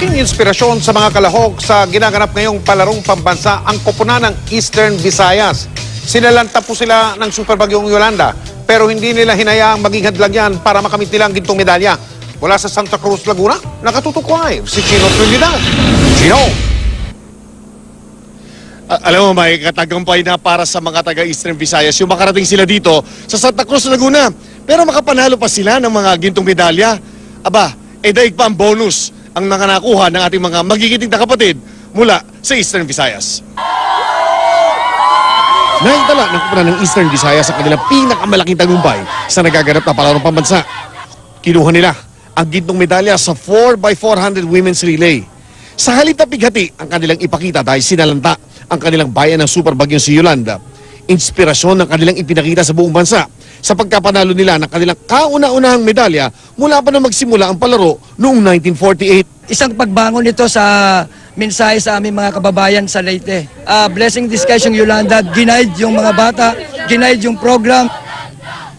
Malaking inspirasyon sa mga kalahok sa ginaganap ngayong palarong pambansa ang koponan ng Eastern Visayas. Sinalanta po sila ng Super Bagyong Yolanda pero hindi nila hinayaang maging hadlang yan para makamit nila ang gintong medalya. Mula sa Santa Cruz, Laguna, nakatutok live si Chino Trinidad. Chino! Alam mo, may katagumpay na para sa mga taga-Eastern Visayas yung makarating sila dito sa Santa Cruz, Laguna. Pero makapanalo pa sila ng mga gintong medalya. Aba, daig pa ang bonus ang mga nakuha ng ating mga magigiting na kapatid mula sa Eastern Visayas. Naitala ng koponan ng Eastern Visayas sa kanilang pinakamalaking tagumpay sa nagaganap na palarong pambansa. Kinuha nila ang gintong medalya sa 4x400 women's relay. Sa halip na pighati ang kanilang ipakita dahil sinalanta ang kanilang bayan ng Super Bagyong si Yolanda. Inspirasyon ng kanilang ipinakita sa buong bansa sa pagkapanalo nila ng kanilang kauna-unahang medalya mula pa na magsimula ang palaro noong 1948. Isang pagbangon ito sa mensahe sa aming mga kababayan sa Leyte. Blessing disguise yung Yolanda, ginaid yung mga bata, ginaid yung program.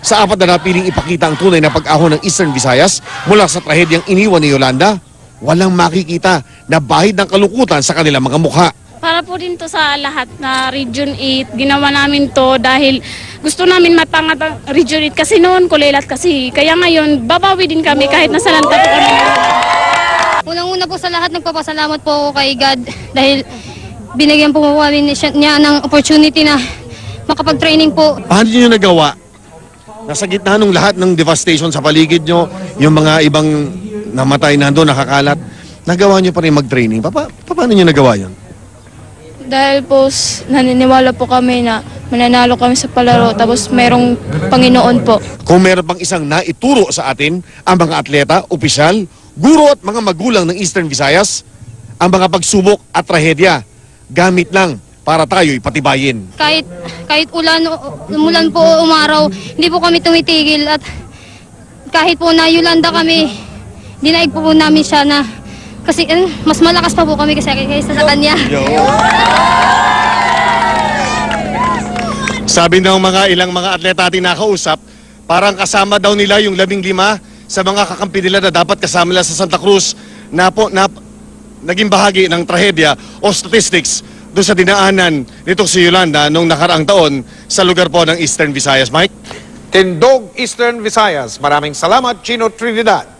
Sa apat na napiling ipakita ang tunay na pag-ahon ng Eastern Visayas mula sa trahedyang iniwan ni Yolanda, walang makikita na bahid ng kalungkutan sa kanilang mga mukha. Para po din to sa lahat na Region 8, ginawa namin to dahil gusto namin mapangat ang Region 8 kasi noon kulilat kasi. Kaya ngayon, babawi din kami kahit nasa lanta po kami. Unang-una po sa lahat, nagpapasalamat po ako kay God dahil binigyan po kami niya ng opportunity na makapag-training po. Paano niyo nagawa? Nasa gitna ng lahat ng devastation sa paligid nyo, yung mga ibang namatay na doon, nakakalat, nagawa nyo pa rin mag-training. Paano nyo nagawa yun? Dahil po naniniwala po kami na mananalo kami sa palaro tapos mayroong Panginoon po. Kung meron pang isang naituro sa atin, ang mga atleta, opisyal, guro at mga magulang ng Eastern Visayas, ang mga pagsubok at trahedya, gamit lang para tayo'y patibayin. Kahit umulan po o umaraw, hindi po kami tumitigil at kahit po na Yolanda kami, dinaig po namin siya na kasi mas malakas pa po kami kaysa sa kanya. Sabi ng ilang mga atleta ating nakausap, parang kasama daw nila yung 15 sa mga kakampi nila na dapat kasama nila sa Santa Cruz na naging bahagi ng trahedya o statistics doon sa dinaanan nitong si Yolanda noong nakaraang taon sa lugar po ng Eastern Visayas. Mike? Tindog, Eastern Visayas. Maraming salamat, Chino Trinidad.